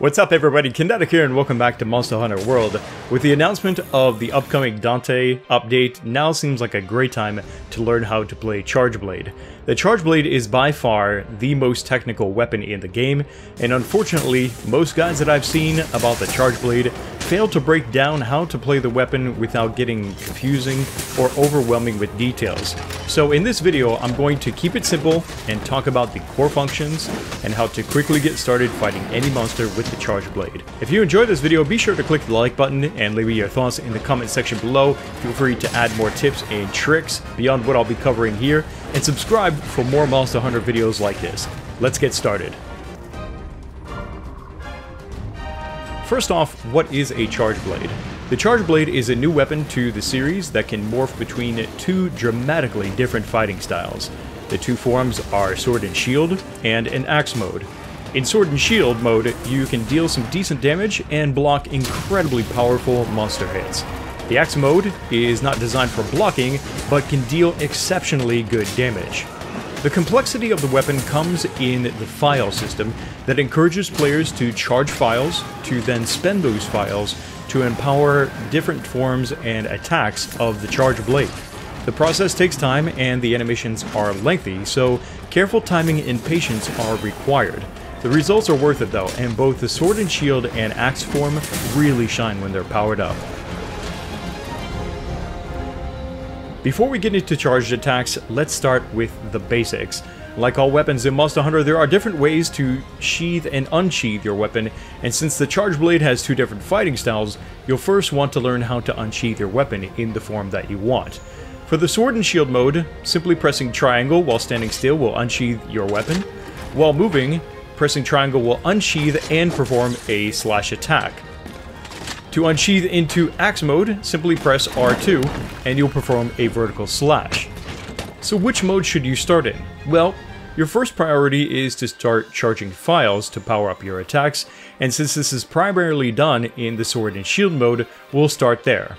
What's up everybody, Kinetic here and welcome back to Monster Hunter World. With the announcement of the upcoming Dante update, now seems like a great time to learn how to play Charge Blade. The Charge Blade is by far the most technical weapon in the game, and unfortunately, most guides that I've seen about the Charge Blade fail to break down how to play the weapon without getting confusing or overwhelming with details. So in this video, I'm going to keep it simple and talk about the core functions and how to quickly get started fighting any monster with the Charge Blade. If you enjoyed this video, be sure to click the like button and leave me your thoughts in the comment section below. Feel free to add more tips and tricks beyond what I'll be covering here, and subscribe for more Monster Hunter videos like this. Let's get started. First off, what is a Charge Blade? The Charge Blade is a new weapon to the series that can morph between two dramatically different fighting styles. The two forms are Sword and Shield and an Axe mode. In Sword and Shield mode, you can deal some decent damage and block incredibly powerful monster hits. The Axe mode is not designed for blocking, but can deal exceptionally good damage. The complexity of the weapon comes in the file system that encourages players to charge files, to then spend those files to empower different forms and attacks of the Charge Blade. The process takes time and the animations are lengthy, so careful timing and patience are required. The results are worth it though, and both the Sword and Shield and Axe form really shine when they're powered up. Before we get into charged attacks, let's start with the basics. Like all weapons in Monster Hunter, there are different ways to sheath and unsheath your weapon, and since the Charge Blade has two different fighting styles, you'll first want to learn how to unsheath your weapon in the form that you want. For the Sword and Shield mode, simply pressing triangle while standing still will unsheath your weapon. While moving, pressing triangle will unsheath and perform a slash attack. To unsheath into Axe mode, simply press R2 and you'll perform a vertical slash. So which mode should you start in? Well, your first priority is to start charging files to power up your attacks, and since this is primarily done in the Sword and Shield mode, we'll start there.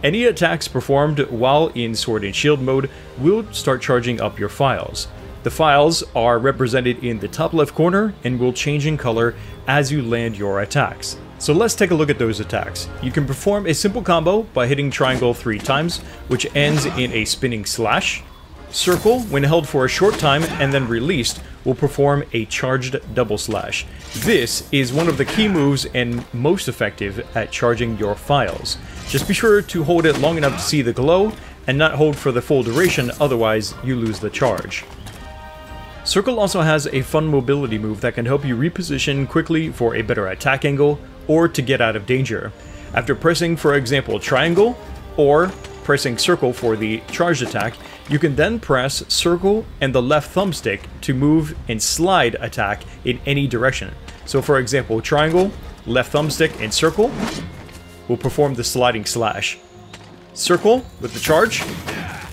Any attacks performed while in Sword and Shield mode will start charging up your files. The files are represented in the top left corner and will change in color as you land your attacks. So let's take a look at those attacks. You can perform a simple combo by hitting triangle 3 times, which ends in a spinning slash. Circle, when held for a short time and then released, will perform a charged double slash. This is one of the key moves and most effective at charging your files. Just be sure to hold it long enough to see the glow and not hold for the full duration, otherwise you lose the charge. Circle also has a fun mobility move that can help you reposition quickly for a better attack angle or to get out of danger. After pressing, for example, triangle or pressing circle for the charged attack, you can then press circle and the left thumbstick to move and slide attack in any direction. So for example, triangle, left thumbstick, and circle will perform the sliding slash. Circle with the charge,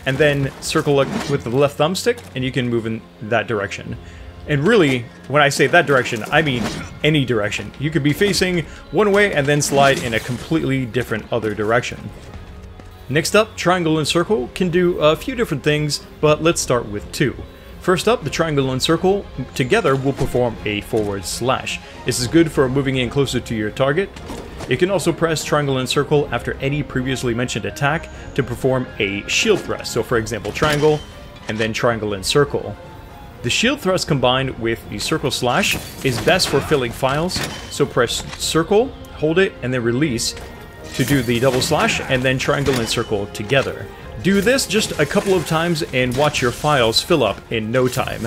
and then circle with the left thumbstick, and you can move in that direction. And really, when I say that direction, I mean any direction. You could be facing one way and then slide in a completely different other direction. Next up, triangle and circle can do a few different things, but let's start with two. First up, the triangle and circle together will perform a forward slash. This is good for moving in closer to your target. You can also press triangle and circle after any previously mentioned attack to perform a shield thrust. So for example, triangle and then triangle and circle. The shield thrust combined with the circle slash is best for filling files. So press circle, hold it, and then release to do the double slash, and then triangle and circle together. Do this just a couple of times and watch your files fill up in no time.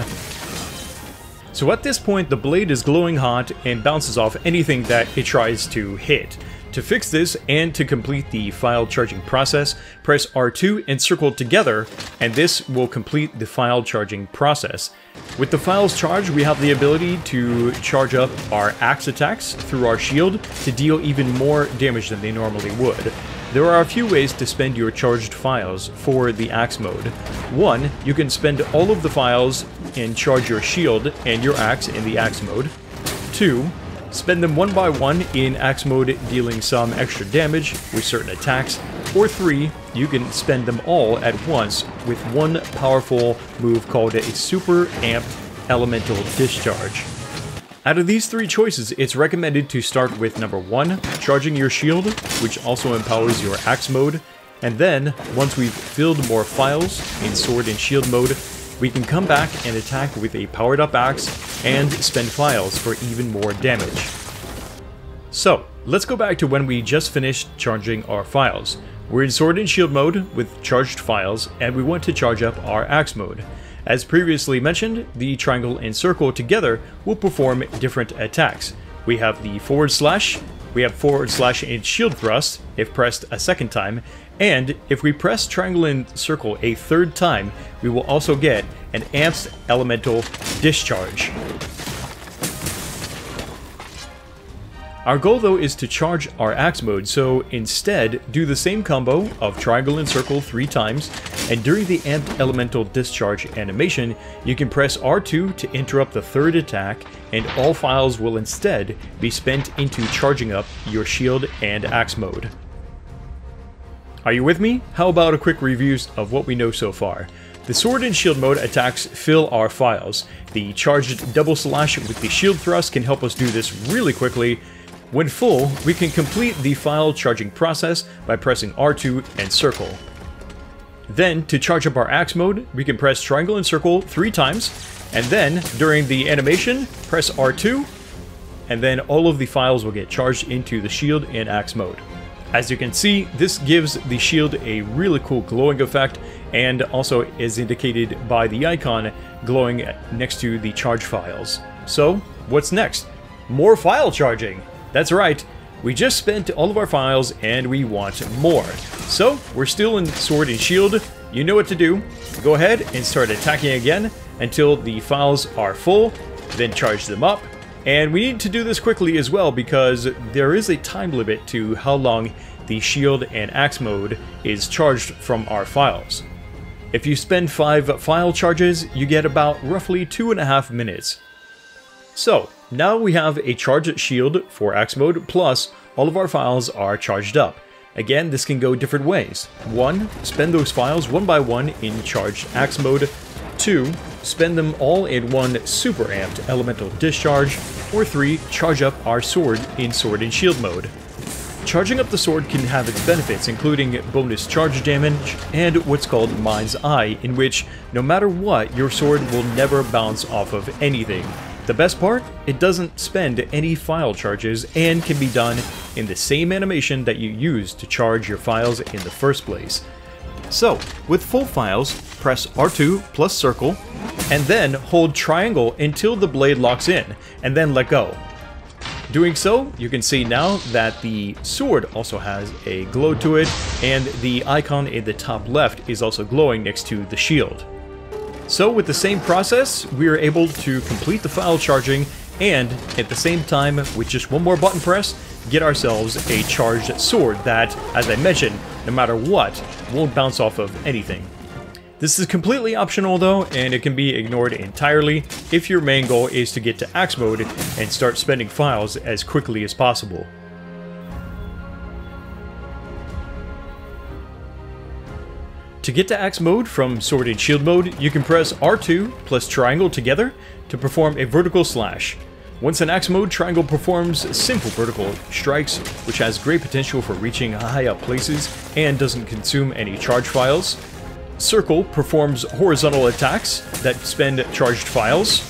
So at this point, the blade is glowing hot and bounces off anything that it tries to hit. To fix this and to complete the file charging process, press R2 and circle together, and this will complete the file charging process. With the files charged, we have the ability to charge up our axe attacks through our shield to deal even more damage than they normally would. There are a few ways to spend your charged files for the axe mode. One, you can spend all of the files and charge your shield and your axe in the axe mode. Two, spend them one by one in axe mode, dealing some extra damage with certain attacks. Or three, you can spend them all at once with one powerful move called a super amped elemental discharge. Out of these three choices, it's recommended to start with number 1, charging your shield, which also empowers your axe mode, and then, once we've filled more files in sword and shield mode, we can come back and attack with a powered up axe and spend files for even more damage. So, let's go back to when we just finished charging our files. We're in sword and shield mode with charged files, and we want to charge up our axe mode. As previously mentioned, the triangle and circle together will perform different attacks. We have the forward slash, we have forward slash and shield thrust if pressed a second time, and if we press triangle and circle a third time, we will also get an amped elemental discharge. Our goal though is to charge our axe mode, so instead do the same combo of triangle and circle 3 times, and during the amped elemental discharge animation, you can press R2 to interrupt the third attack, and all files will instead be spent into charging up your shield and axe mode. Are you with me? How about a quick review of what we know so far? The sword and shield mode attacks fill our files. The charged double slash with the shield thrust can help us do this really quickly. When full, we can complete the file charging process by pressing R2 and circle. Then, to charge up our axe mode, we can press triangle and circle 3 times, and then, during the animation, press R2, and then all of the files will get charged into the shield and axe mode. As you can see, this gives the shield a really cool glowing effect, and also is indicated by the icon glowing next to the charge files. So, what's next? More file charging! That's right, we just spent all of our files and we want more. So, we're still in sword and shield, you know what to do. Go ahead and start attacking again until the files are full, then charge them up. And we need to do this quickly as well because there is a time limit to how long the shield and axe mode is charged from our files. If you spend 5 file charges, you get about roughly 2.5 minutes. So, now we have a charged shield for axe mode, plus all of our files are charged up. Again, this can go different ways. 1. Spend those files one by one in charged axe mode. 2. Spend them all in one super amped elemental discharge. Or 3. Charge up our sword in sword and shield mode. Charging up the sword can have its benefits, including bonus charge damage and what's called Mind's Eye, in which no matter what, your sword will never bounce off of anything. The best part? It doesn't spend any file charges and can be done in the same animation that you used to charge your files in the first place. So, with full files, press R2 plus circle, and then hold triangle until the blade locks in, and then let go. Doing so, you can see now that the sword also has a glow to it, and the icon in the top left is also glowing next to the shield. So with the same process, we are able to complete the file charging and, at the same time, with just one more button press, get ourselves a charged sword that, as I mentioned, no matter what, won't bounce off of anything. This is completely optional though, and it can be ignored entirely if your main goal is to get to axe mode and start spending files as quickly as possible. To get to axe mode from sword and shield mode, you can press R2 plus triangle together to perform a vertical slash. Once in axe mode, triangle performs simple vertical strikes, which has great potential for reaching high up places and doesn't consume any charge files. Circle performs horizontal attacks that spend charged files.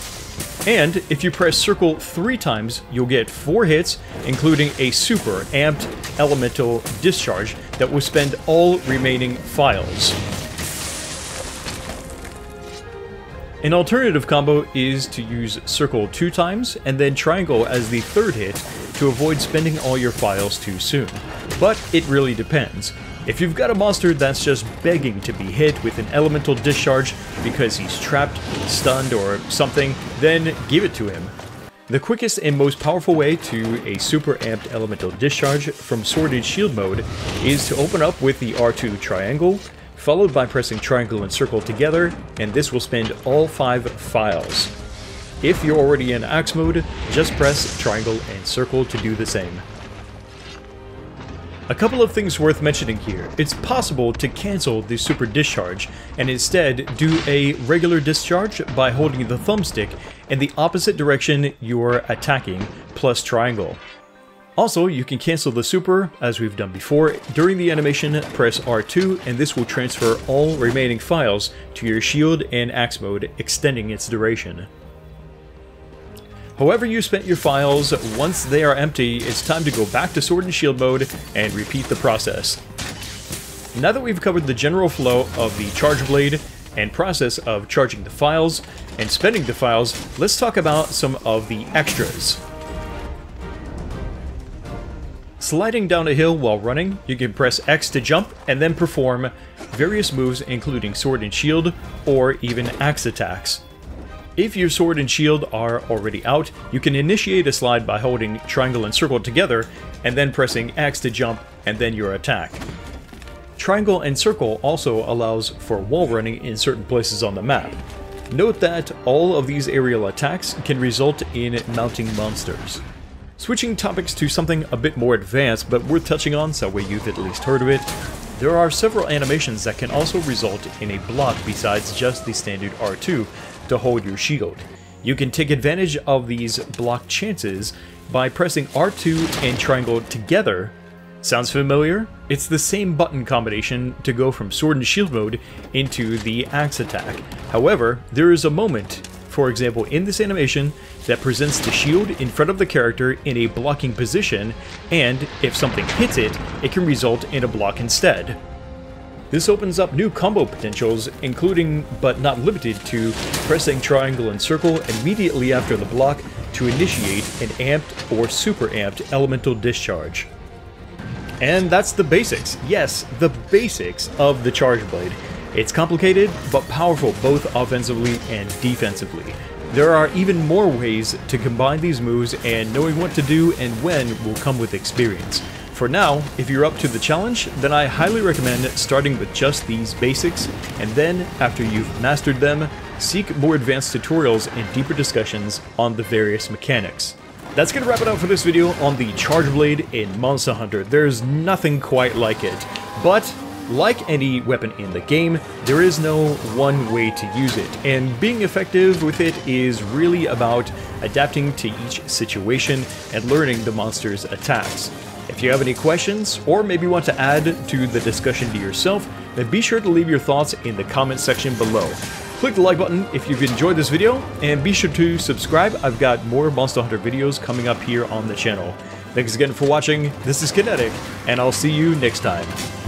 And if you press circle 3 times, you'll get 4 hits, including a super amped elemental discharge that will spend all remaining files. An alternative combo is to use circle 2 times and then triangle as the 3rd hit to avoid spending all your files too soon. But it really depends. If you've got a monster that's just begging to be hit with an elemental discharge because he's trapped, stunned, or something, then give it to him. The quickest and most powerful way to a super amped elemental discharge from sword and shield mode is to open up with the R2 triangle, followed by pressing triangle and circle together, and this will spend all 5 files. If you're already in axe mode, just press triangle and circle to do the same. A couple of things worth mentioning here. It's possible to cancel the super discharge and instead do a regular discharge by holding the thumbstick in the opposite direction you're attacking, plus triangle. Also, you can cancel the super, as we've done before. During the animation, press R2 and this will transfer all remaining files to your shield and axe mode, extending its duration. However you spent your files, once they are empty, it's time to go back to sword and shield mode and repeat the process. Now that we've covered the general flow of the charge blade and process of charging the files and spending the files, let's talk about some of the extras. Sliding down a hill while running, you can press X to jump and then perform various moves including sword and shield or even axe attacks. If your sword and shield are already out, you can initiate a slide by holding triangle and circle together and then pressing X to jump and then your attack. Triangle and circle also allows for wall running in certain places on the map. Note that all of these aerial attacks can result in mounting monsters. Switching topics to something a bit more advanced but worth touching on so you've at least heard of it, there are several animations that can also result in a block besides just the standard R2 to hold your shield. You can take advantage of these block chances by pressing R2 and triangle together. Sounds familiar? It's the same button combination to go from sword and shield mode into the axe attack. However, there is a moment, for example in this animation, that presents the shield in front of the character in a blocking position, and if something hits it, it can result in a block instead. This opens up new combo potentials, including but not limited to pressing triangle and circle immediately after the block to initiate an amped or super amped elemental discharge. And that's the basics. Yes, the basics of the charge blade. It's complicated but powerful both offensively and defensively. There are even more ways to combine these moves, and knowing what to do and when will come with experience. For now, if you're up to the challenge, then I highly recommend starting with just these basics, and then, after you've mastered them, seek more advanced tutorials and deeper discussions on the various mechanics. That's gonna wrap it up for this video on the Charge Blade in Monster Hunter. There's nothing quite like it, but like any weapon in the game, there is no one way to use it, and being effective with it is really about adapting to each situation and learning the monster's attacks. If you have any questions, or maybe want to add to the discussion to yourself, then be sure to leave your thoughts in the comment section below. Click the like button if you've enjoyed this video, and be sure to subscribe. I've got more Monster Hunter videos coming up here on the channel. Thanks again for watching. This is Kinetic, and I'll see you next time.